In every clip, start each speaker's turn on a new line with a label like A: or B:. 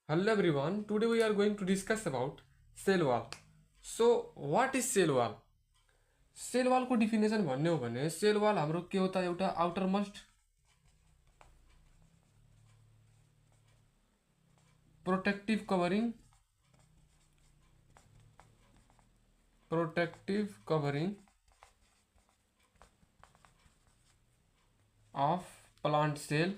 A: Hello everyone, today we are going to discuss about cell wall. So what is cell wall? Cell wall को definition भन्ने हो भने cell wall हाम्रो के हो त एउटा outermost protective covering of plant cell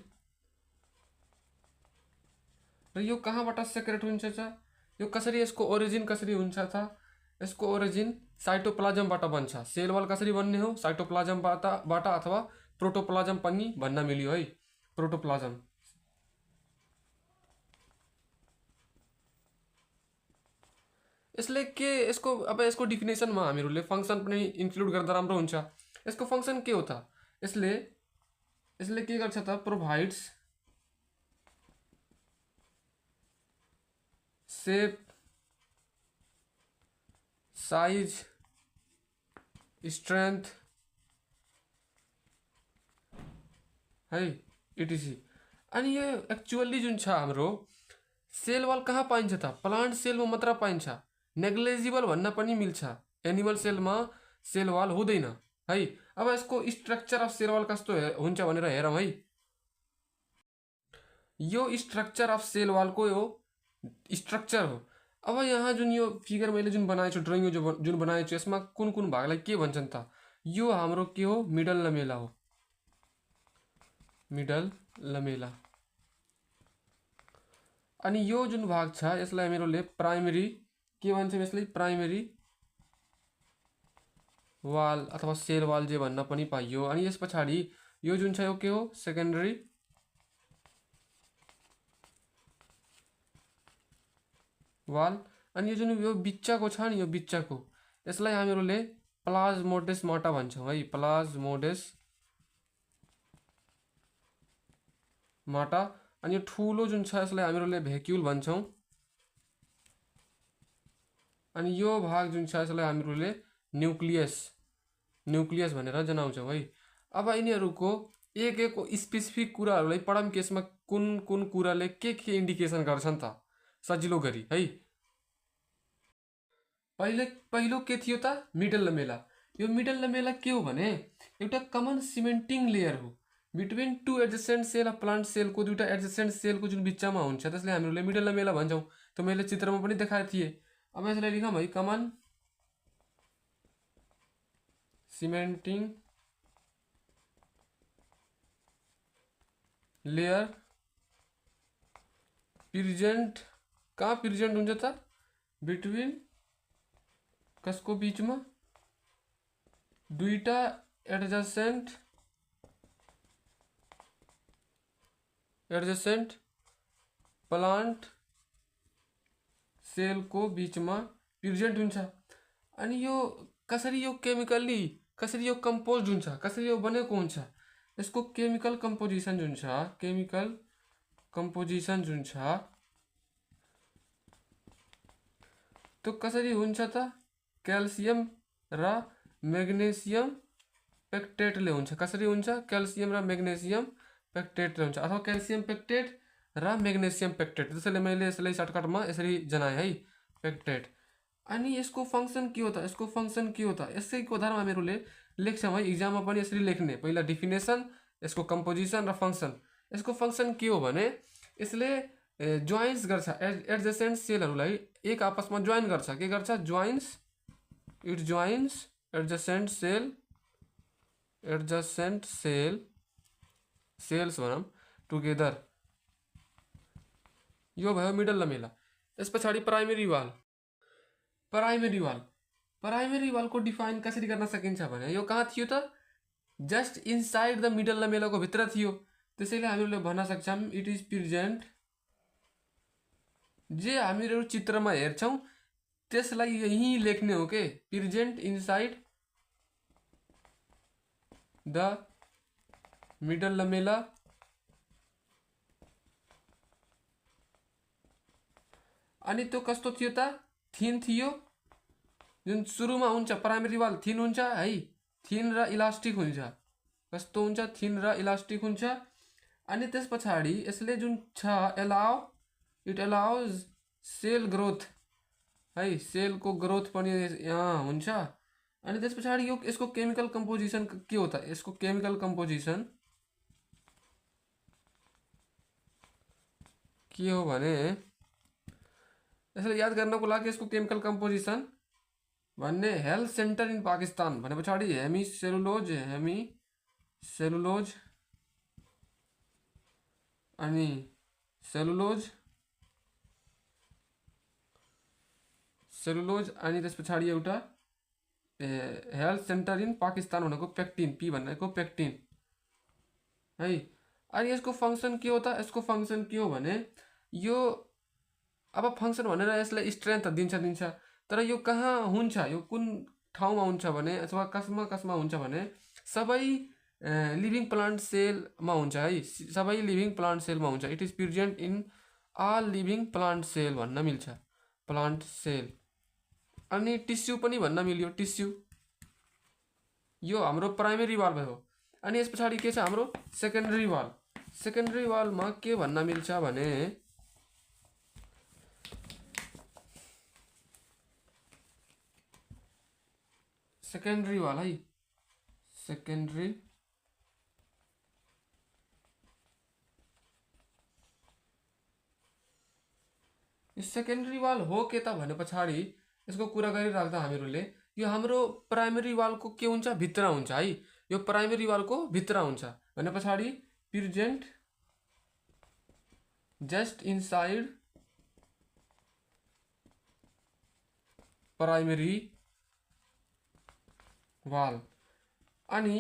A: र यो कहाँबाट सेक्रेट हुन्छ त यो कसरी यसको ओरिजिन कसरी हुन्छ त यसको ओरिजिन साइटोप्लाज्मबाट बन्छ सेल वाल कसरी बन्ने हो साइटोप्लाज्मबाट अथवा प्रोटोप्लाज्म पनि भन्न मिल्यो है प्रोटोप्लाज्म यसले के यसको अब यसको डिफिनेसनमा हामीहरूले फंक्सन पनि इन्क्लुड गर्दा राम्रो हुन्छ यसको फंक्सन के हो त यसले यसले के गर्छ त प्रोभाइड्स शेप साइज स्ट्रेंथ है इटिसी अनि यो एक्चुअली जुन छ हाम्रो सेल वाल कहाँ पाइन्छ त प्लान्ट सेलमा मात्र पाइन्छ नेग्लिजिबल भन्न पनि मिल्छ एनिमल सेलमा सेल वाल हुँदैन है अब यसको स्ट्रक्चर अफ सेल वाल कस्तो हुन्छ भनेर हेरौँ है यो स्ट्रक्चर अफ सेल वालको यो स्ट्रक्चर हो अब यहाँ जुन यो फिगर मैले जुन बनाएको छु ड्रइङ जुन बनाएको छु यसमा कुन कुन भागलाई के भन्छन् त यो हाम्रो के हो मिडल लमेला हो मिडल लमेला अनि यो जुन भाग छ यसलाई हामीहरूले प्राइमरी के भन्छौँ यसलाई प्राइमरी वाल अथवा सेल वाल जे भन्न पनि पाइयो अनि यस पछाडि यो जुन छ यो के हो सेकेन्डरी वाल अनि यो जुन यो बिच्चाको छ नि यो बिच्चाको यसलाई हामीहरूले प्लाज्मोडेस्माटा भन्छौँ है प्लाज्मोडेस्माटा अनि यो ठुलो जुन छ यसलाई हामीहरूले भ्याक्युल भन्छौँ अनि यो भाग जुन छ यसलाई हामीहरूले न्युक्लियस भनेर जनाउँछौँ है अब यिनीहरूको एक एक स्पेसिफिक कुराहरूलाई पढौँ कि यसमा कुन कुन कुराले के इन्डिकेसन गर्छन् त सजिलो गरी है पहिलो के थियो त मिडल लमेला यो मिडल लमेला के हो भने एउटा कमन सिमेन्टिङ लेयर हो between two adjacent cell of plant सेलको दुईटा एडजेसेन्ट सेलको जुन बिचमा हुन्छ त्यसले हामीले मिडल लमेला भन्छौँ त्यो मैले चित्रमा पनि देखाएको थिएँ अब यसलाई लेखौँ है कमन सिमेन्टिङ लेयर प्रेजेन्ट कहाँ प्रेजेन्ट हुन्छ त बिट्विन कसको बीचमा दुईटा एडजेसेन्ट प्लान्ट सेलको बीचमा प्रेजेन्ट हुन्छ अनि यो कसरी यो केमिकली कसरी यो कम्पोज हुन्छ कसरी यो बनेको हुन्छ यसको केमिकल कम्पोजिसन जुन छ त्यो कसरी हुन्छ त क्याल्सियम र मैग्नेशियम पेक्टेटले हुन्छ कसरी हुन्छ क्याल्सियम र मैग्नेशियम पेक्टेटले हुन्छ अथवा क्याल्सियम पेक्टेट र मैग्नेशियम पेक्टेट त्यसैले मैले यसलाई सर्टकटमा यसरी जनाएँ है पेक्टेट अनि यसको फंक्सन के हो त यसैको आधारमा हामीहरूले लेख्छौँ है इक्जाममा पनि यसरी लेख्ने पहिला डिफिनेसन यसको कम्पोजिसन र फंक्सन यसको फंक्सन के हो भने यसले जोइन्स गर्छ एडजेसेन्ट सेलहरूलाई एक आपसमा जोइन गर्छ के गर्छ इट जोइन्स एडजेसेन्ट सेल्स भनौँ टुगेदर यो भयो मिडल लमेला यस पछाडि प्राइमेरी वालको डिफाइन कसरी गर्न सकिन्छ भने यो कहाँ थियो त जस्ट इनसाइड द मिडल लमेलाको भित्र थियो त्यसैले हामीले भन्न सक्छौँ इट इज प्रेजेन्ट जे हामीहरू चित्रमा हेर्छौँ त्यसलाई यही लेख्ने हो के present inside the middle Lamela अनि त्यो कस्तो थियो त थिन थियो जुन सुरुमा हुन्छ प्राइमेरी वाल थिन हुन्छ है थिन र इलास्टिक हुन्छ कस्तो हुन्छ थिन र इलास्टिक हुन्छ अनि त्यस पछाडी यसले जुन छ allow it allows cell growth है, सेलको ग्रोथ पनि यहाँ हुन्छ। अनि त्यस पछाडि यो यसको केमिकल कम्पोजिसन के हो त, यसको केमिकल कम्पोजिसन के हो भने यसलाई याद गर्नको लागि यसको केमिकल कम्पोजिसन भन्ने हेल्थ सेन्टर इन पाकिस्तान भने पछाडि हेमी सेलुलोज अनि सेलुलोज अनि त्यस पछाडि एउटा हेल्थ सेन्टर इन पाकिस्तान भनेको पेक्टिन, पी भनेको पेक्टिन है। अनि यसको फङ्सन के हो त, यसको फङ्सन के हो भने यो अब फङ्सन भनेर यसलाई स्ट्रेन्थ दिन्छ तर यो कहाँ हुन्छ, यो कुन ठाउँमा हुन्छ भने अथवा कसमा हुन्छ भने सबै लिभिङ प्लान्ट सेलमा हुन्छ है, सबै लिभिङ प्लान्ट सेलमा हुन्छ। It is present in all living plant cell भन्न मिल्छ, प्लान्ट सेल। अनि टिस्यु पनि भन्न मिल्यो, टिस्यु यो हाम्रो प्राइमेरी वाल भयो। अनि यस पछाडि के छ हाम्रो सेकेन्डरी वाल। सेकेन्डरी वालमा के भन्न मिल्छ भने सेकेन्डरी वाल है, सेकेन्डरी सेकेन्डरी वाल हो के त भने पछाडि यसको कुरा गरिराख्दा हामीहरूले यो हाम्रो प्राइमेरी वालको के हुन्छ भित्र हुन्छ है, यो प्राइमेरी वालको भित्र हुन्छ भने पछाडि present just inside primary wall. अनि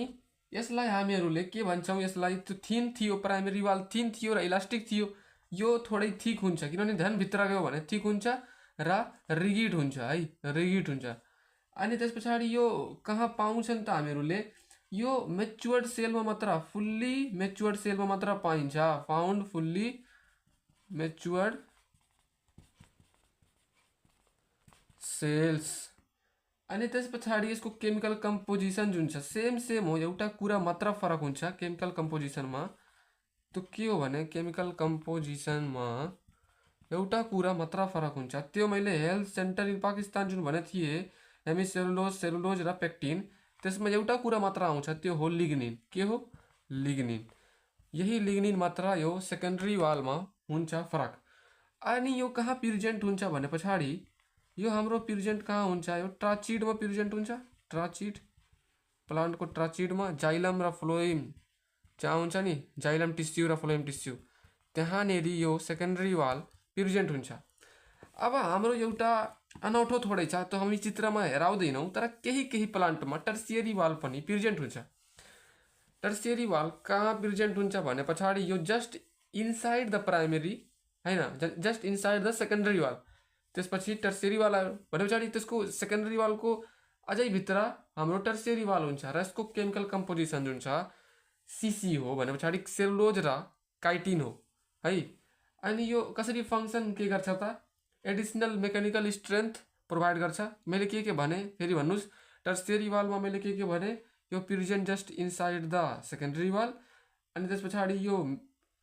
A: यसलाई हामीहरूले के भन्छौँ, यसलाई त्यो थिन थियो, प्राइमेरी वाल थिन थियो र इलास्टिक थियो, यो थोरै थिक हुन्छ किनभने ध्यान भित्र गयो भने थिक हुन्छ र रिगिड हुन्छ है, रिगिड हुन्छ। अनि त्यस पछाडि यो कहाँ पाउँछन् त हामीहरूले, यो मेच्योर्ड सेलमा मात्र, फुल्ली मेच्योर्ड सेलमा मात्र पाइन्छ, फाउन्ड फुल्ली मेच्योर्ड सेल्स। अनि त्यस पछाडि यसको केमिकल कम्पोजिसन जुन छ सेम हो, एउटा कुरा मात्र फरक हुन्छ केमिकल कम्पोजिसनमा। त्यो के हो भने केमिकल कम्पोजिसनमा एउटा कुरा मात्र फरक हुन्छ, त्यो मैले हेल्थ सेन्टर इन पाकिस्तान जुन भने थिएँ हेमी सेलुलोज र पेक्टिन, त्यसमा एउटा कुरा मात्र आउँछ, त्यो हो लिग्निन। के हो लिग्निन, यही लिग्निन मात्र यो सेकेन्डरी वालमा हुन्छ फरक। अनि यो कहाँ प्रेजेन्ट हुन्छ भने पछाडि यो हाम्रो प्रेजेन्ट कहाँ हुन्छ, यो ट्राचिडमा प्रेजेन्ट हुन्छ, ट्राचिड प्लान्टको ट्राचिडमा, जाइलम र फ्लोएम जहाँ हुन्छ नि जाइलम टिस्यु र फ्लोएम टिस्यु त्यहाँनेरि यो सेकेन्डरी वाल प्रेजेन्ट हुन्छ। अब हाम्रो एउटा अनौठो थोरै छ, त्यो हामी चित्रमा हेराउँदैनौँ, तर केही प्लान्टमा टर्सियरी वाल पनि प्रेजेन्ट हुन्छ। टर्सियरी वाल कहाँ प्रेजेन्ट हुन्छ भने पछाडि यो जस्ट इनसाइड द प्राइमेरी हैन, just inside the secondary wall. त्यसपछि टर्सियरी वाल आयो भने पछाडि त्यसको सेकेन्डरी वालको अझै भित्र हाम्रो टर्सियरी वाल हुन्छ र यसको केमिकल कम्पोजिसन जुन छ सीसी हो भने पछाडि सेलुलोज र काइटिन हो है। अनि यो कसरी फङ्सन के गर्छ त, एडिसनल मेकानिकल स्ट्रेन्थ प्रोभाइड गर्छ। मैले के भने फेरि भन्नुस्, टर्सियरी वालमा मैले के भने यो present just inside the secondary wall. अनि त्यस पछाडि यो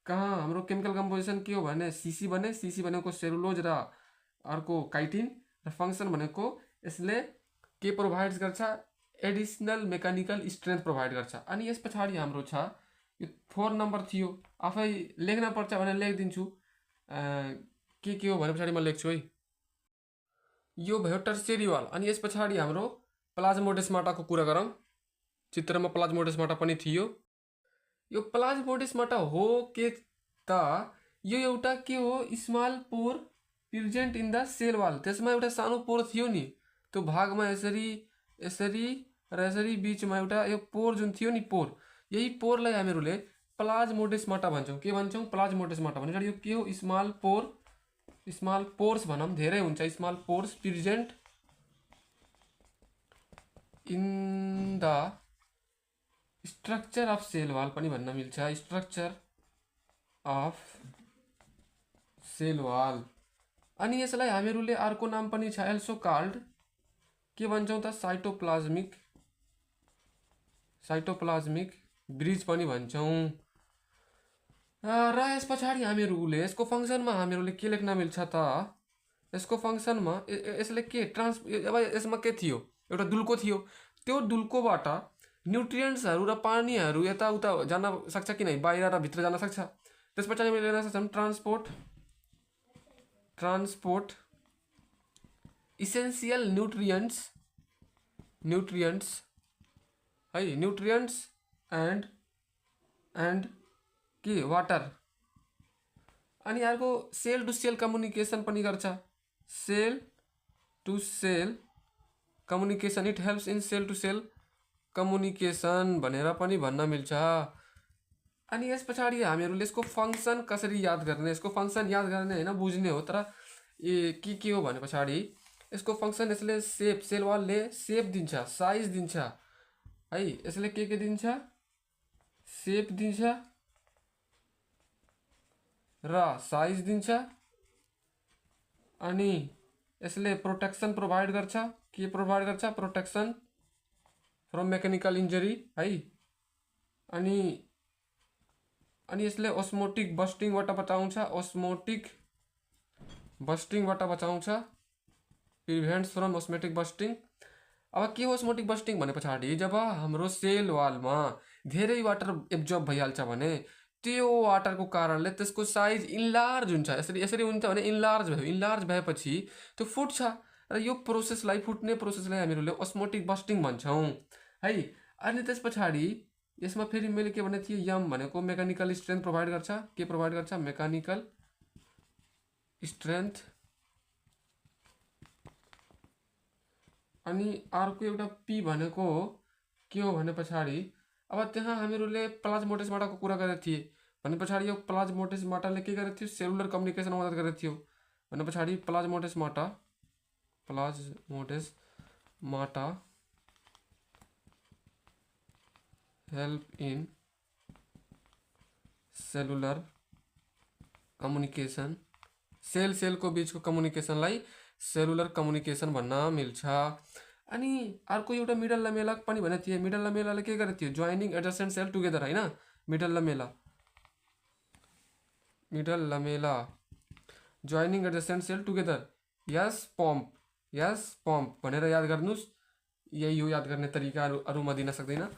A: कहाँ हाम्रो केमिकल कम्पोजिसन के हो भने सीसी बने, सीसी भनेको सेलुलोज र अर्को काइटिन र फङ्सन भनेको यसले के प्रोभाइड गर्छ, एडिसनल मेकानिकल स्ट्रेन्थ प्रोभाइड गर्छ। अनि यस पछाडि हाम्रो छ यो 4 नम्बर थियो, आफै लेख्न पर्छ भने लेखिदिन्छु के हो भने पछाडि म लेख्छु है। यो भयो टर्सियरी वाल। अनि यस पछाडि हाम्रो प्लाज्मोडेस्माटाको कुरा गरौँ। चित्रमा प्लाज्मोडेस्माटा पनि थियो। यो प्लाज्मोडेस्माटा हो के त, यो एउटा के हो small pore present in the cell wall. त्यसमा एउटा सानो पोर थियो नि, त्यो भागमा यसरी यसरी र यसरी बिचमा एउटा यो पोर जुन थियो नि पोर, यही पोरलाई हामीहरूले प्लाज्मोडेस्माटा भन्छौँ। के भन्छौँ प्लाज्मोडेस्माटा भने यो के हो स्मल पोर, स्मल पोर्स भनौँ, धेरै हुन्छ small pores present in the structure of cell wall पनि भन्न मिल्छ, स्ट्रक्चर अफ सेल वाल। अनि यसलाई हामीहरूले अर्को नाम पनि छ एल्सो कॉल्ड, के भन्छौँ त साइटोप्लाज्मिक, साइटोप्लाज्मिक ब्रिज पनि भन्छौँ। र यस पछाडि हामीहरूले यसको फङ्सनमा हामीहरूले के लेख्न मिल्छ त यसको फङ्सनमा यसले के अब यसमा के थियो एउटा दुल्को थियो त्यो दुल्कोबाट न्युट्रियन्ट्सहरू र पानीहरू यताउता जान सक्छ कि नै बाहिर र भित्र जान सक्छ त्यस पछाडि हामीले लेख्न सक्छौँ ट्रान्सपोर्ट इसेन्सियल न्युट्रियन्ट्स है न्युट्रियन्ट्स एन्ड के वाटर अनि अर्को सेल टु सेल कम्युनिकेसन पनि गर्छ cell to cell communication it helps in cell to cell communication भनेर पनि भन्न मिल्छ अनि यस पछाडि हामीहरूले यसको फङ्सन कसरी याद गर्ने यसको फङ्सन याद गर्ने होइन बुझ्ने हो तर के हो भने पछाडि यसको फङ्सन यसले सेल वालले सेप दिन्छ साइज दिन्छ है यसले के दिन्छ सेप दिन्छ र साइज दिन्छ अनि यसले प्रोटेक्सन प्रोभाइड गर्छ के प्रोभाइड गर्छ प्रोटेक्सन फ्रम मेकानिकल इन्जरी है अनि यसले ओस्मोटिक बस्टिङबाट बचाउँछ प्रिभेन्ट्स फ्रम ओस्मोटिक बस्टिङ अब के हो ओस्मोटिक बस्टिङ भने पछाडि जब हाम्रो सेल वालमा धेरै वाटर एब्जर्ब भइहाल्छ भने त्यो वाटरको कारणले त्यसको साइज इन्लार्ज हुन्छ यसरी हुन्छ भने इन्लार्ज भएपछि त्यो फुट्छ र यो फुट्ने प्रोसेसलाई हामीहरूले ओस्मोटिक बस्टिङ भन्छौँ है अनि त्यस पछाडि यसमा फेरि मैले के भनेको थिएँ यम भनेको मेकानिकल स्ट्रेन्थ प्रोभाइड गर्छ के प्रोभाइड गर्छ मेकानिकल स्ट्रेन्थ अनि अर्को एउटा पी भनेको के हो भने पछाडि अब त्यहाँ हामीहरूले प्लाज्मोडेस्माटाको कुरा गरेको थिए भने पछाडि यो प्लाज्मोडेस्माटाले के गरेको थियो सेलुलर कम्युनिकेसनमा मद्दत गरेको थियो भने पछाडि plasmodesmata help in cellular communication सेलको बीचको कम्युनिकेसनलाई सेलुलर कम्युनिकेसन भन्न मिल्छ अनि अर्को एउटा मिडल लमेला पनि भनेको थिएँ मिडल लमेलाले के गरेको थियो जोइनिङ एडजसेन्ट सेल टुगेदर होइन middle lamella joining adjacent cell together यस पम्प भनेर याद गर्नुस् यही हो याद गर्ने तरिका अरू म दिन सक्दैन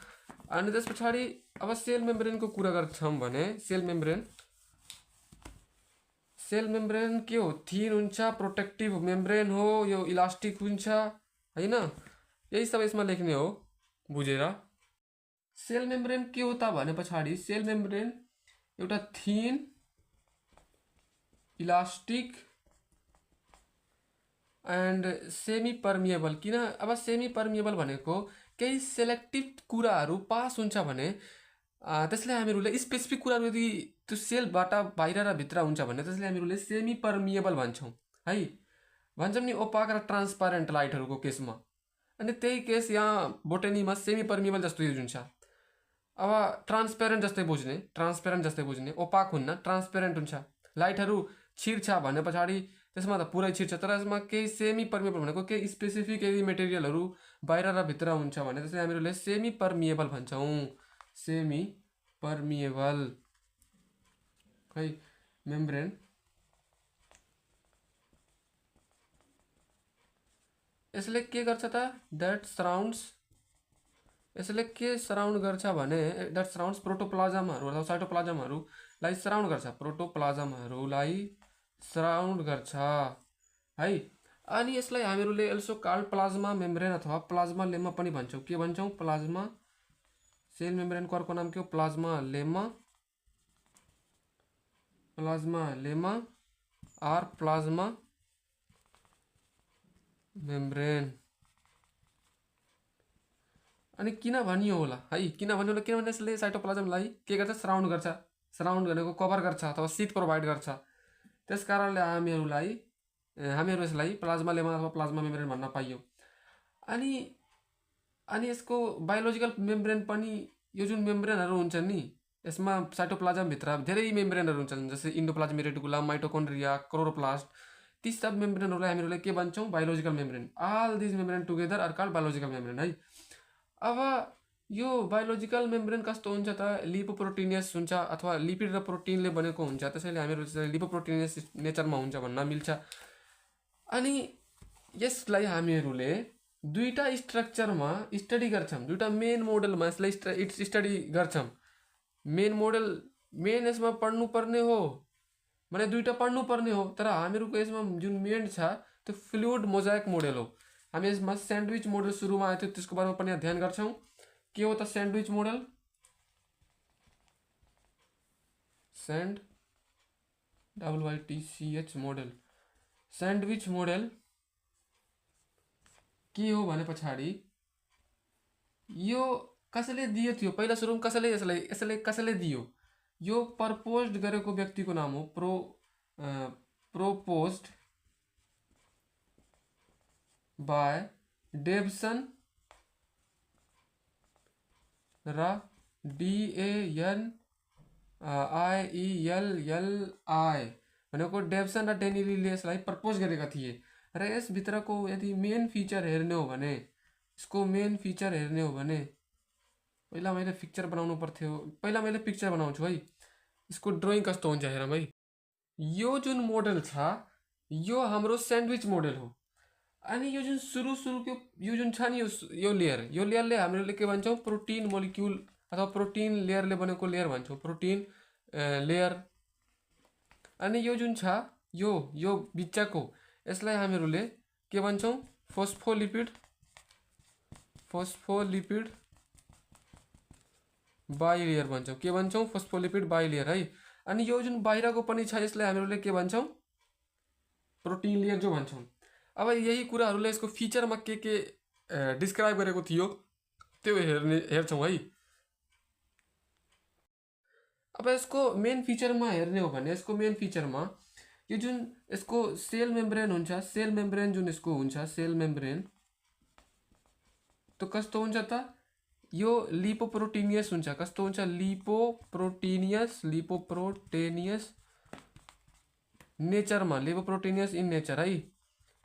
A: अनि त्यस पछाडि अब सेल मेम्ब्रेनको कुरा गर्छौँ भने सेल मेम्ब्रेन के हो थिन हुन्छ प्रोटेक्टिभ मेम्ब्रेन हो यो इलास्टिक हुन्छ हैन यही सब यसमा लेख्ने हो बुझेर सेल मेम्ब्रेन के हो त भने पछाडि सेल मेम्ब्रेन एउटा थिन इलास्टिक एन्ड सेमी पर्मिएबल किन अब सेमी पर्मिएबल भनेको केही सेलेक्टिभ कुराहरू पास हुन्छ भने त्यसलाई हामीहरूले स्पेसिफिक कुराहरू यदि त्यो सेलबाट बाहिर र भित्र हुन्छ भने त्यसलाई हामीहरूले सेमी पर्मिएबल भन्छौँ है भन्छौँ नि ओपाक र ट्रान्सपारेन्ट लाइटहरूको केसमा अनि त्यही केस यहाँ बोटेनीमा सेमी पर्मिएबल जस्तो युज हुन्छ अब ट्रान्सपेरेन्ट जस्तै बुझ्ने ओपाक हुन्न ट्रान्सपेरेन्ट हुन्छ लाइटहरू छिर्छ भने पछाडि त्यसमा त पुरै छिर्छ तर यसमा केही सेमी पर्मिएबल भनेको केही स्पेसिफिक यदि मेटेरियलहरू बाहिर र भित्र हुन्छ भने त्यसलाई हामीहरूले सेमी पर्मिएबल भन्छौँ सेमी पर्मिएबल है मेम्ब्रेन यसले के गर्छ त यसले के सराउन्ड गर्छ भने द्याट सराउन्ड्स प्रोटोप्लाज्महरू अथवा साइटोप्लाज्महरूलाई सराउन्ड गर्छ प्रोटोप्लाज्महरूलाई सराउन्ड गर्छ है अनि यसलाई हामीहरूले एल्सो कल्ड प्लाज्मा मेम्ब्रेन अथवा प्लाज्मा लेमा पनि भन्छौँ के भन्छौँ प्लाज्मा सेल मेम्ब्रेनको अर्को नाम के हो plasmalemma or plasma membrane अनि किन भनियो होला है किनभने यसले साइटोप्लाज्मलाई के गर्छ सराउन्ड भनेको कभर गर्छ अथवा शीत प्रोभाइड गर्छ त्यस कारणले हामीहरू यसलाई प्लाज्मा लेमा अथवा प्लाज्मा मेम्ब्रेन भन्न पाइयो अनि यसको बायोलोजिकल मेम्ब्रेन पनि यो जुन मेम्ब्रेनहरू हुन्छन् नि यसमा साइटोप्लाज्मभित्र धेरै मेम्ब्रेनहरू हुन्छन् जस्तै इन्डोप्लाज्मिक रेटिकुलम माइटोकोन्ड्रिया क्लोरोप्लास्ट ती सब मेम्ब्रेनहरूलाई हामीहरूले के भन्छौँ biological membrane all this membrane together are called biological membrane है अब यो बायोलोजिकल मेम्ब्रेन कस्तो हुन्छ त लिपोप्रोटिनियस हुन्छ अथवा लिपिड र प्रोटिनले बनेको हुन्छ, त्यसैले हामीहरू लिपोप्रोटिनियस नेचरमा हुन्छ भन्न मिल्छ। अनि यसलाई हामीहरूले दुईटा स्ट्रक्चरमा स्टडी गर्छौँ, दुईटा मेन मोडलमा यसलाई स्टडी गर्छौँ। मेन यसमा पढ्नुपर्ने हो भने दुईटा पढ्नुपर्ने हो, तर हामीहरूको यसमा जुन मेन छ त्यो फ्लुइड मोजाइक मोडल हो। हामी यसमा स्यान्डविच मोडल सुरुमा आएको थियो, त्यसको बारेमा पनि ध्यान गर्छौँ। के हो त sandwich model? SANDWICH model. Sandwich model के हो भने पछाडि यो कसैले दियो थियो, पहिला सुरुमा कसैले दियो, यो प्रपोज्ड गरेको व्यक्तिको नाम हो प्रोपोज्ड बाय डेभसन र DANIELLI भनेको डेभसन र डेनिलीले यसलाई प्रपोज गरेका थिए। र यसभित्रको यदि मेन फिचर हेर्ने हो भने, यसको मेन फिचर हेर्ने हो भने पहिला मैले पिक्चर बनाउनु पर्थ्यो, पहिला मैले पिक्चर बनाउँछु है। यसको ड्रइङ कस्तो हुन्छ हेरौँ है। यो जुन मोडल छ यो हाम्रो स्यान्डविच मोडल हो। अनि यो जुन सुरुको यो जुन छ नि यो लेयरले हामीले के भन्छौँ, प्रोटिन मोलिक्युल अथवा प्रोटिन लेयरले बनेको लेयर भन्छौँ, प्रोटिन लेयर। अनि यो जुन छ यो बिचको यसलाई हामीहरूले के भन्छौँ, फोस्फोलिपिड बाइलेयर भन्छौँ। के भन्छौँ? फोस्फोलिपिड बाइलेयर है। अनि यो जुन बाहिरको पनि छ यसलाई हामीहरूले के भन्छौँ, प्रोटिन लेयर जो भन्छौँ। अब यही कुराहरूले यसको फिचरमा के डिस्क्राइब गरेको थियो त्यो हेर्छौँ है। अब यसको मेन फिचरमा हेर्ने हो भने, यसको मेन फिचरमा यो जुन यसको सेल मेम्ब्रेन हुन्छ, सेल मेम्ब्रेन जुन यसको हुन्छ, सेल मेम्ब्रेन तो कस्तो हुन्छ त, यो लिपोप्रोटिनियस हुन्छ। कस्तो हुन्छ? लिपोप्रोटिनियस नेचरमा, लिपोप्रोटिनियस इन नेचर है।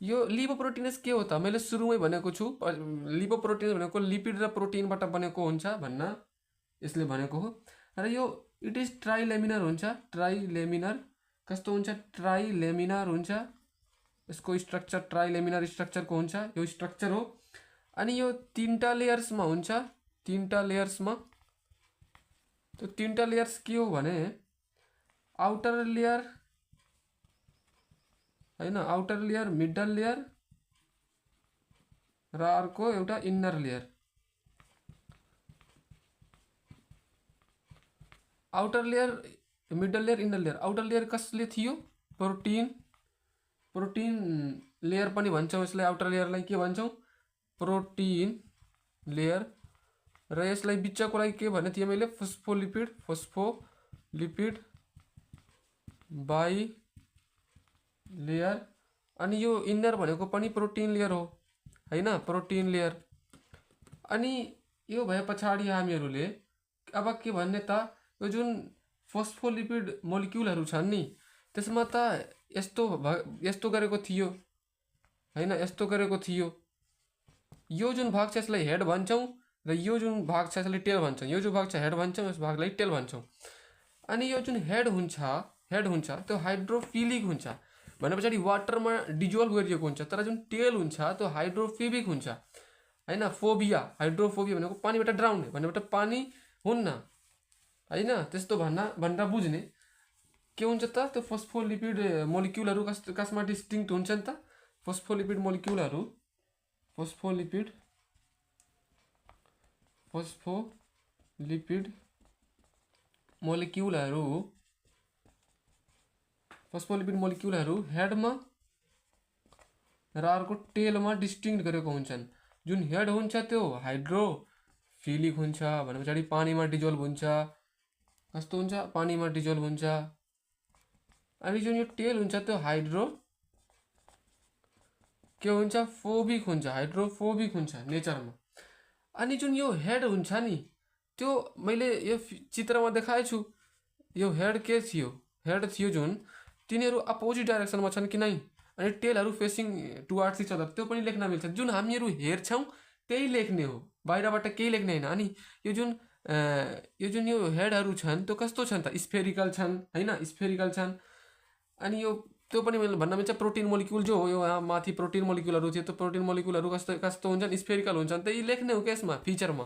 A: यो लिपोप्रोटिनियस के हो त, मैले सुरुमै भनेको छु, लिपोप्रोटिनियस भनेको लिपिड र प्रोटिनबाट बनेको हुन्छ भन्न यसले भनेको हो। र यो इट इज ट्राइलेमिनर हुन्छ, ट्राइलेमिनर। कस्तो हुन्छ? ट्राइलेमिनर हुन्छ। यसको स्ट्रक्चर ट्राइलेमिनर स्ट्रक्चरको हुन्छ, यो स्ट्रक्चर हो। अनि यो तीनटा लेयर्समा हुन्छ, तीनटा लेयर्समा। त्यो तीनटा लेयर्स के हो भने, आउटर लेयर हैन, आउटर लेयर, मिडल लेयर र अर्को एउटा inner layer. Outer layer, middle layer, inner layer. Outer layer कसले थियो? प्रोटिन लेयर पनि भन्छौँ यसलाई। आउटर लेयरलाई के भन्छौँ? Protein layer. र यसलाई बिचको लागि के भने थियो मैले? Phospholipid bilayer. अनि यो इन्नर भनेको पनि प्रोटिन लेयर हो हैन, प्रोटिन लेयर। अनि यो भए पछाडि हामीहरूले अब के भन्ने त, यो जुन फोस्फोलिपिड मोलिक्युलहरू छन् नि त्यसमा त यस्तो गरेको थियो हैन, यस्तो गरेको थियो। यो जुन भाग छ यसलाई हेड भन्छौँ र यो जुन भाग छ यसलाई टेल भन्छौँ। यो जो भाग छ हेड भन्छौँ, यस भागलाई टेल भन्छौँ। अनि यो जुन हेड हुन्छ त्यो हाइड्रोफिलिक हुन्छ भने पछाडि वाटरमा डिजोल्भ गरिएको हुन्छ। तर जुन टेल हुन्छ त्यो हाइड्रोफोबिक हुन्छ हैन। फोबिया, हाइड्रोफोबिया भनेको पानीबाट ड्राउने, भनेबाट पानी हुन्न हैन, त्यस्तो भनेर बुझ्ने। के हुन्छ त, त्यो फोस्फोलिपिड मोलिक्युलहरू कसमा डिस्टिङ्क्ट हुन्छ नि त? फोस्फोलिपिड मोलिक्युलहरू, फोस्फोलिपिड मोलिक्युलहरू हेडमा र अर्को टेलमा डिस्टिङ्क्ट गरेको हुन्छन्। जुन हेड हुन्छ त्यो हाइड्रोफिलिक हुन्छ भने पछाडि पानीमा डिजोल्भ हुन्छ। कस्तो हुन्छ? पानीमा डिजोल्भ हुन्छ। अनि जुन यो टेल हुन्छ त्यो के हुन्छ? फोबिक हुन्छ, हाइड्रोफोबिक हुन्छ नेचरमा। अनि जुन यो हेड हुन्छ नि त्यो मैले यो चित्रमा देखाएछु। यो हेड के थियो? हेड थियो जुन, तिनीहरू अपोजिट डाइरेक्सनमा छन् कि नै, अनि टेलहरू फेसिङ टुवार्ड्स इच अदर, त्यो पनि लेख्न मिल्छ। जुन हामीहरू हेर्छौँ त्यही लेख्ने हो, बाहिरबाट केही लेख्ने होइन। अनि यो जुन यो हेडहरू छन् त्यो कस्तो छन् त, स्फेरिकल छन् होइन, स्फेरिकल छन्। अनि यो त्यो पनि मैले भन्न मिल्छ प्रोटिन मोलिक्युल जो हो, यो यहाँ माथि प्रोटिन मोलिक्युलहरू थियो, त्यो प्रोटिन मोलिक्युलहरू कस्तो कस्तो हुन्छन्, स्फेरिकल हुन्छन्, त्यही लेख्ने हो क्या यसमा फिचरमा।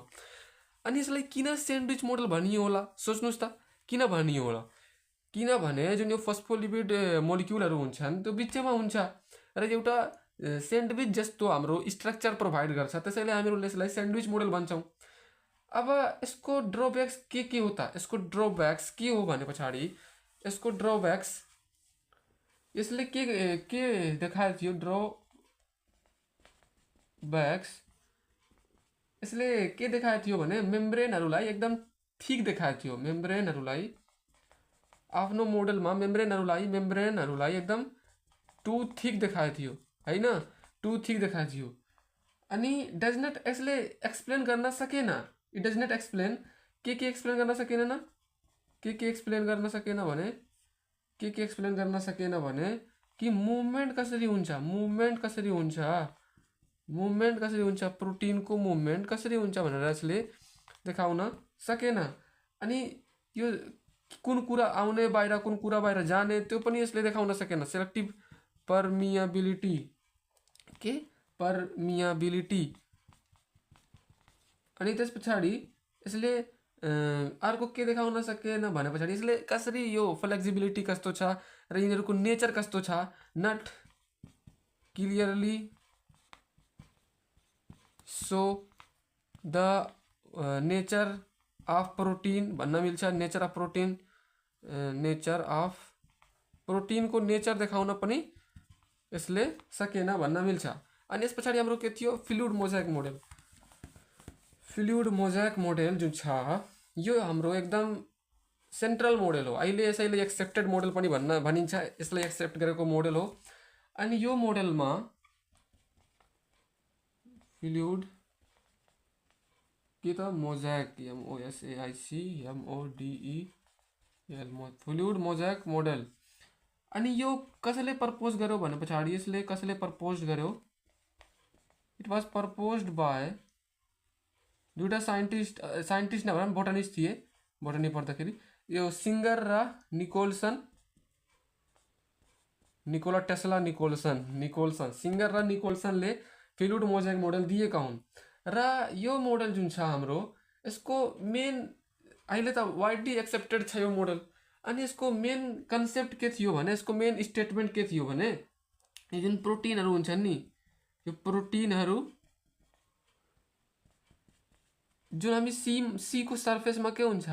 A: अनि यसलाई किन स्यान्डविच मोडल भनियो होला, सोच्नुहोस् त किन भनियो होला। किनभने जुन यो फस्फोलिपिड मोलिक्युलहरू हुन्छन् त्यो बिचमा हुन्छ र एउटा स्यान्डविच जस्तो हाम्रो स्ट्रक्चर प्रोभाइड गर्छ, त्यसैले हामीहरूले यसलाई स्यान्डविच मोडल भन्छौँ। अब यसको ड्रब्याक्स के हो त, यसको ड्रब्याक्स के हो भने पछाडि यसको ड्रब्याक्स यसले के देखाएको थियो, ड्रब्याक्स यसले के देखाएको थियो भने मेम्ब्रेनहरूलाई एकदम थिक देखाएको थियो। मेम्ब्रेनहरूलाई आफ्नो मोडलमा मेम्ब्रेनहरूलाई एकदम टु थिक देखाएको थियो होइन, टु थिक देखाएको थियो। अनि डज नट यसले एक्सप्लेन गर्न सकेन, इट डज नट एक्सप्लेन के एक्सप्लेन गर्न सकेन न, के एक्सप्लेन गर्न सकेन भने एक्सप्लेन गर्न सकेन भने कि मुभमेन्ट कसरी हुन्छ, प्रोटिनको मुभमेन्ट कसरी हुन्छ भनेर यसले देखाउन सकेन। अनि यो कुन कुरा आउने बाहिर कुन कुरा बाहिर जाने त्यो पनि यसले देखाउन सकेन। सेलेक्टिभ पर्मिएबिलिटी अनि त्यस पछाडि यसले अर्को के देखाउन सकेन भने पछाडि यसले कसरी यो फ्लेक्सिबिलिटी कस्तो छ र यिनीहरूको नेचर कस्तो छ, not clearly so the nature of protein भन्न मिल्छ। नेचर अफ प्रोटिनको नेचर देखाउन पनि यसले सकेन भन्न मिल्छ। अनि यस पछाडि हाम्रो के थियो, फ्लुइड मोजाइक मोडेल जुन छ यो हाम्रो एकदम सेन्ट्रल मोडल हो। अहिले यसैले एक्सेप्टेड मोडल पनि भनिन्छ, यसलाई एक्सेप्ट गरेको मोडल हो। अनि यो मोडलमा फ्लुइड के त मोजाइक फ्लुइड मोजाइक मोडल। अनि यो कसले प्रपोज गर्यो भने पछाडि यसले कसले प्रपोज गर्यो, इट वाज प्रपोज्ड बाय दुईटा साइन्टिस्ट नभए पनि बोटनिस्ट थिए। बोटनी पढ्दाखेरि यो सिङ्गर र निकोला टेस्ला सिङ्गर र निकोल्सनले फ्लुइड मोजाइक मोडल दिएका हुन्। र यो मोडल जुन छ हाम्रो यसको मेन अहिले त वाइडली एक्सेप्टेड छ यो मोडल। अनि यसको मेन कन्सेप्ट के थियो भने, यसको मेन स्टेटमेन्ट के थियो भने यो जुन प्रोटिनहरू हुन्छन् नि, यो प्रोटिनहरू जुन हामी सी को सर्फेसमा के हुन्छ,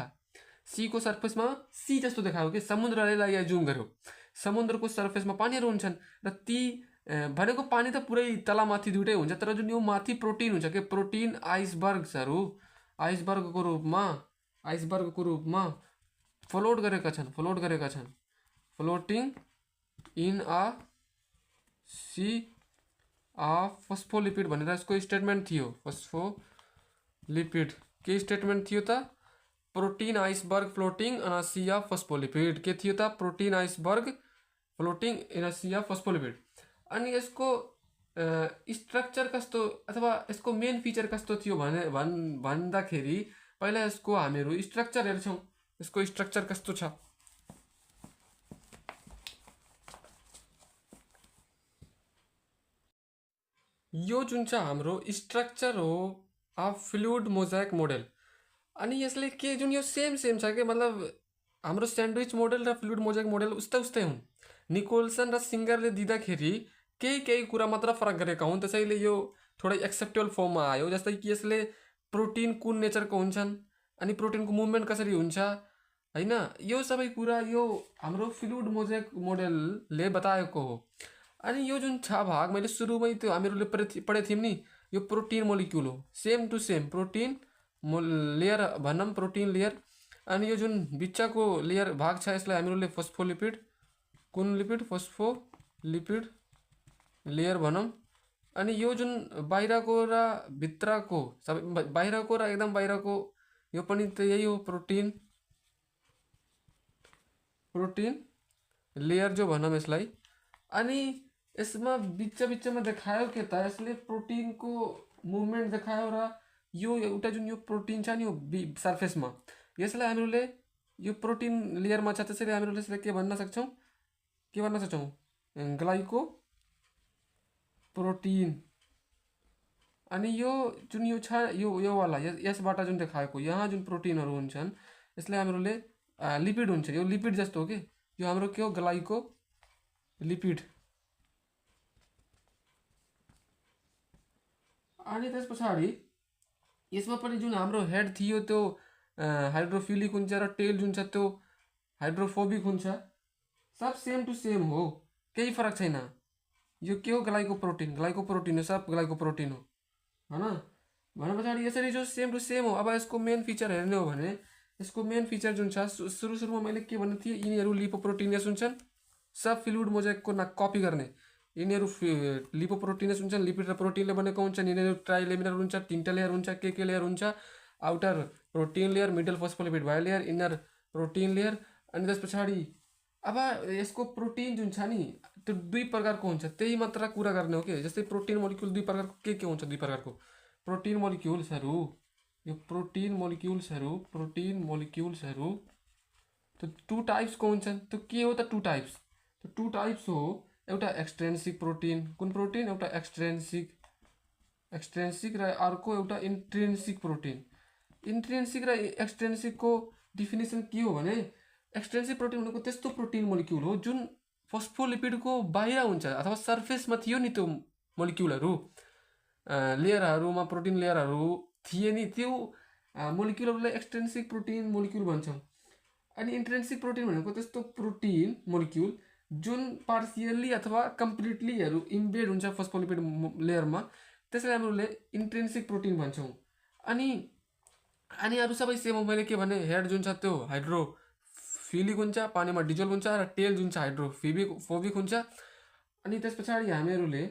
A: सी को सर्फेसमा सी जस्तो देखायो कि समुद्रलाई यहाँ जुम गर्यो, समुद्रको सर्फेसमा पानीहरू हुन्छन् र ती भनेको पानी त पुरै तलमाथि दुइटै हुन्छ, तर जुन यो माथि प्रोटिन हुन्छ कि प्रोटिन आइसबर्गको रूपमा फ्लोट गरेका छन्, floating in a sea of phospholipid भनेर यसको स्टेटमेन्ट थियो। फस्फोलिपिड के स्टेटमेन्ट थियो त, protein iceberg floating in a sea of phospholipid के थियो त, protein iceberg floating in a sea of phospholipid. अनि यसको स्ट्रक्चर कस्तो अथवा यसको मेन फिचर कस्तो थियो भने भन्दाखेरि पहिला यसको हामीहरू स्ट्रक्चर हेर्छौँ, यसको स्ट्रक्चर कस्तो छ। यो जुन छ हाम्रो स्ट्रक्चर हो अफ फ्लुइड मोजाइक मोडल। अनि यसले के जुन यो सेम छ कि मतलब हाम्रो स्यान्डविच मोडल र फ्लुइड मोजाइक मोडल उस्तै हुन्। निकोल्सन र सिङ्गरले दिँदाखेरि केही कुरा मात्र फरक गरेका हुन्, त्यसैले यो थोरै एक्सेप्टेबल फर्ममा आयो। जस्तै कि यसले प्रोटिन कुन नेचरको हुन्छन् अनि प्रोटिनको मुभमेन्ट कसरी हुन्छ होइन, यो सबै कुरा यो हाम्रो फ्लुइड मोजाइक मोडलले बताएको हो। अनि यो जुन छ भाग मैले सुरुमै त्यो हामीहरूले पढेको थियौँ नि, यो प्रोटिन मोलिक्युल हो, same to same protein layer भनौँ, प्रोटिन लेयर। अनि यो जुन बिचको लेयर भाग छ यसलाई हामीहरूले फस्फोलिपिड लेयर भनौँ। अनि यो जुन बाहिरको र भित्रको सबै बाहिरको र एकदम बाहिरको यो पनि त यही हो, प्रोटिन लेयर जो भनौँ यसलाई। अनि यसमा बिचमा देखायो के त, यसले प्रोटिनको मुभमेन्ट देखायो र यो एउटा जुन यो प्रोटिन छ नि यो सर्फेसमा, यसलाई हामीले यो प्रोटिन लेयरमा छ, त्यसैले हामीले यसलाई के भन्न सक्छौँ ग्लाइको प्रोटिन। अनि यो जुन यो छ यो वाला यसबाट जुन देखाएको यहाँ जुन प्रोटिनहरू हुन्छन् यसलाई हामीले लिपिड हुन्छ, यो लिपिड जस्तो हो कि यो हाम्रो के हो ग्लाइको लिपिड। अनि त्यस पछाडि यसमा पनि जुन हाम्रो हेड थियो त्यो हाइड्रोफिलिक हुन्छ र टेल जुन छ त्यो हाइड्रोफोबिक हुन्छ, सब सेम टु सेम हो, केही फरक छैन। यो के हो ग्लाइको प्रोटिन हो, सब ग्लाइको प्रोटिन हो हैन। भने पछाडि यसरी जो सेम टु सेम हो। अब यसको मेन फिचर हेर्ने हो भने यसको मेन फिचर जुन छ सुरुमा मैले के भन्ने थिएँ, यिनीहरू लिपोप्रोटिनियस हुन्छन्, सब फ्लुइड मोजाइकको कपी गर्ने यिनीहरू लिपोप्रोटिनियस हुन्छन्, लिपिड र प्रोटिनले बनेको हुन्छन्। यिनीहरू ट्राइलेमिनर हुन्छ, 3टा लेयर हुन्छ, के लेयर हुन्छ, outer protein layer, middle phospholipid bilayer, inner protein layer. अनि त्यस पछाडि अब यसको प्रोटिन जुन छ नि त्यो 2 प्रकारको हुन्छ, त्यही मात्र कुरा गर्ने हो कि। जस्तै प्रोटिन मोलिक्युल 2 प्रकारको के हुन्छ, 2 प्रकारको प्रोटिन मोलिक्युल्सहरू, यो प्रोटिन मोलिक्युल्सहरू त्यो 2 टाइप्सको हुन्छन्। त्यो के हो त 2 टाइप्स, त्यो 2 टाइप्स हो। एउटा एक्सट्रेन्सिक प्रोटिन, कुन प्रोटिन, एउटा एक्सट्रेन्सिक र अर्को एउटा इन्ट्रिन्सिक प्रोटिन। इन्ट्रिन्सिक र एक्सट्रेन्सिकको डिफिनेसन के हो भने एक्सट्रेन्सिक प्रोटिन भनेको त्यस्तो प्रोटिन मोलिक्युल हो जुन फोस्फोलिपिडको बाहिर हुन्छ अथवा सर्फेसमा थियो नि त्यो मोलिक्युलहरू, लेयरहरूमा प्रोटिन लेयरहरू थिए नि, त्यो मोलिक्युलहरूलाई एक्सट्रेन्सिक प्रोटिन मोलिक्युल भन्छौँ। अनि इन्ट्रेन्सिक प्रोटिन भनेको त्यस्तो प्रोटिन मोलिक्युल जुन पार्सियल्ली अथवा कम्प्लिटली इम्बेड हुन्छ फोस्फोलिपिड लेयरमा, त्यसलाई हामीले इन्ट्रेन्सिक प्रोटिन भन्छौँ। अनि अरू सबै सेम हो। मैले के भने हेड जुन छ त्यो हाइड्रोफिलिक हुन्छ, पानीमा डिजोल्भ हुन्छ, र टेल जुन छ हाइड्रोफोबिक हुन्छ। अनि त्यस पछाडि हामीहरूले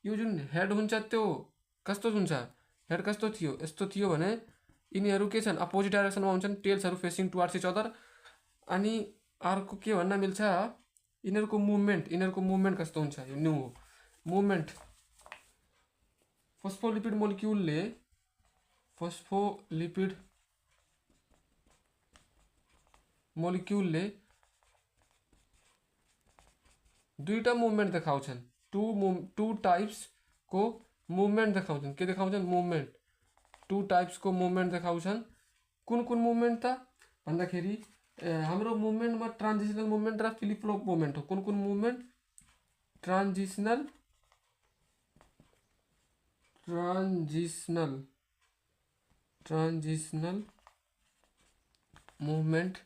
A: यो जुन हेड हुन्छ त्यो कस्तो हुन्छ, हेड कस्तो थियो, यस्तो थियो भने यिनीहरू के छन् अपोजिट डाइरेक्सनमा हुन्छन्, टेल्सहरू फेसिङ टुवार्ड्स इच अदर। अनि अर्को के भन्न मिल्छ, यिनीहरूको मुभमेन्ट कस्तो हुन्छ, यो न्यू मुभमेन्ट फोस्फोलिपिड मोलिक्युलले 2टा मुभमेन्ट देखाउँछन्, 2 टाइप्सको मुभमेन्ट देखाउँछन्। के देखाउँछन्, मुभमेन्ट 2 टाइप्सको मुभमेन्ट देखाउँछन्। कुन मुभमेन्ट त भन्दाखेरि हाम्रो मुभमेन्टमा ट्रान्जिसनल मुभमेन्ट र फ्लिप फ्लप मुभमेन्ट हो। कुन मुभमेन्ट, ट्रान्जिसनल मुभमेन्ट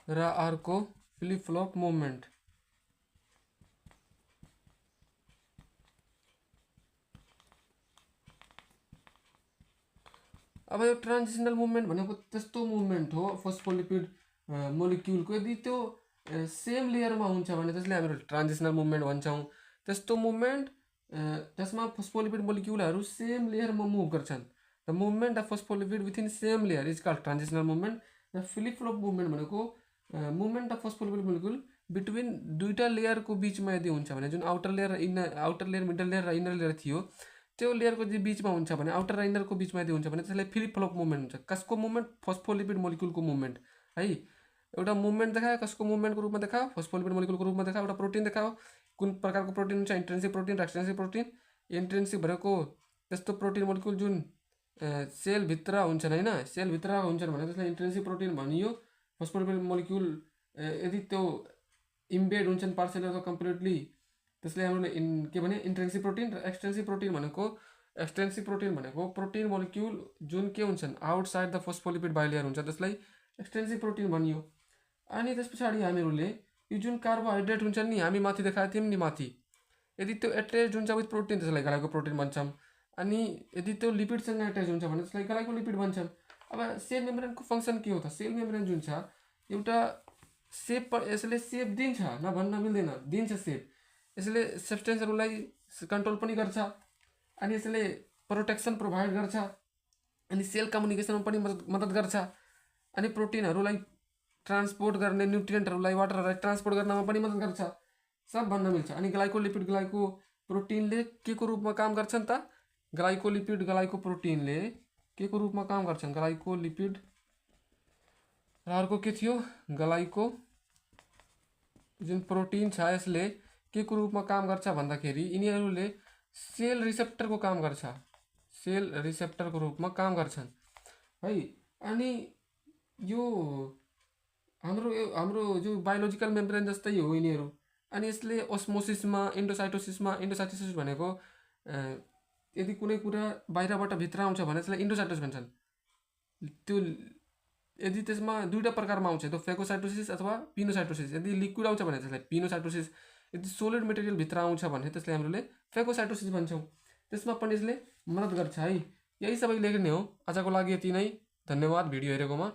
A: र अर्को फ्लिप फ्लप मुभमेन्ट। अब यो ट्रान्जिसनल मुभमेन्ट भनेको त्यस्तो मुभमेन्ट हो फोस्फोलिपिड मोलिक्युलको, यदि त्यो सेम लेयरमा हुन्छ भने त्यसलाई हामीले ट्रान्जिसनल मुभमेन्ट भन्छौँ। त्यस्तो मुभमेन्ट जसमा फोस्फोलिपिड मोलिक्युलहरू सेम लेयरमा मुभ गर्छन्। The movement of phospholipid within same layer is called transitional movement. र फ्लिप फ्लप मुभमेन्ट भनेको movement of phospholipid molecule between 2टा लेयरको बिचमा यदि हुन्छ भने, जुन आउटर लेयर मिडल लेयर र इनर लेयर थियो त्यो लेयरको यदि बिचमा हुन्छ भने, आउटर र इनरको बिचमा यदि हुन्छ भने त्यसलाई फ्लिप फ्लप मुभमेन्ट हुन्छ। कसको मुभमेन्ट, फोस्फोलिपिड मोलिक्युलको मुभमेन्ट है। एउटा मुभमेन्ट देखायो, कसको मुभमेन्टको रूपमा देखायो, फोस्फोलिपिड मोलिक्युलको रूपमा देखायो। एउटा प्रोटिन देखायो, कुन प्रकारको प्रोटिन हुन्छ, इन्ट्रेन्सिक प्रोटिन र एक्सट्रेन्सिक प्रोटिन। इन्ट्रेन्सिक भनेको त्यस्तो प्रोटिन मोलिक्युल जुन सेलभित्र हुन्छन् होइन, सेलभित्र हुन्छन् भने त्यसलाई इन्ट्रेन्सिक प्रोटिन भनियो। फोस्फोलिपिड मोलिक्युल यदि त्यो इम्बेड हुन्छन् पार्सियली अथवा कम्प्लिटली, त्यसलाई हामीले के भने इन्ट्रेन्सिक प्रोटिन। र एक्सट्रेन्सिक प्रोटिन भनेको प्रोटिन मोलिक्युल जुन के हुन्छन् आउटसाइड द फोस्फोलिपिड बाइलेयर हुन्छ, त्यसलाई एक्सट्रेन्सिक प्रोटिन भनियो। अनि त्यस पछाडि हामीहरूले यो जुन कार्बोहाइड्रेट हुन्छन् नि, हामी माथि देखाएको थियौँ नि माथि, यदि त्यो एट्याच हुन्छ विथ प्रोटिन त्यसलाई ग्लाइको प्रोटिन भन्छौँ। अनि यदि त्यो लिपिडसँग एट्याच हुन्छ भने त्यसलाई ग्लाइको लिपिड भन्छन्। अब सेल मेम्ब्रेनको फङ्सन के हो त, सेल मेम्ब्रेन जुन छ एउटा सेप, यसले सेप दिन्छ, नभन्न मिल्दैन, दिन्छ सेप। यसले सब्सटेन्सहरूलाई कन्ट्रोल पनि गर्छ, अनि यसले प्रोटेक्सन प्रोभाइड गर्छ, अनि सेल कम्युनिकेसनमा पनि मद्दत गर्छ, अनि प्रोटिनहरूलाई ट्रान्सपोर्ट गर्ने, न्युट्रिएन्टहरूलाई वाटरहरूलाई ट्रान्सपोर्ट गर्नमा पनि मद्दत गर्छ, सब भन्न मिल्छ। अनि ग्लाइकोलिपिड ग्लाइको प्रोटिनले के को रूपमा काम गर्छन् त, ग्लाइकोलिपिड ग्लाइको प्रोटिनले के को रूपमा काम गर्छन् ग्लाइकोलिपिड र अर्को के थियो ग्लाइको जुन प्रोटिन छ यसले के को रूपमा काम गर्छ भन्दाखेरि यिनीहरूले सेल रिसेप्टरको काम गर्छ, सेल रिसेप्टरको रूपमा काम गर्छन् है। अनि यो हाम्रो हाम्रो जो बायोलोजिकल मेम्ब्रेन जस्तै हो यिनीहरू। अनि यसले ओस्मोसिसमा इन्डोसाइटोसिस भनेको यदि कुनै कुरा बाहिरबाट भित्र आउँछ भने त्यसलाई इन्डोसाइटोसिस भन्छन्। त्यो यदि त्यसमा दुईवटा प्रकारमा आउँछ, त्यो फेगोसाइटोसिस अथवा पिनोसाइटोसिस। यदि लिक्विड आउँछ भने त्यसलाई पिनोसाइटोसिस, यदि सोलिड मेटेरियल भित्र आउँछ भने त्यसलाई हामीले फेगोसाइटोसिस भन्छौँ। त्यसमा पनि यसले मद्दत गर्छ है। यही सबै लेख्ने हो। आजको लागि यति नै। धन्यवाद भिडियो हेरेकोमा।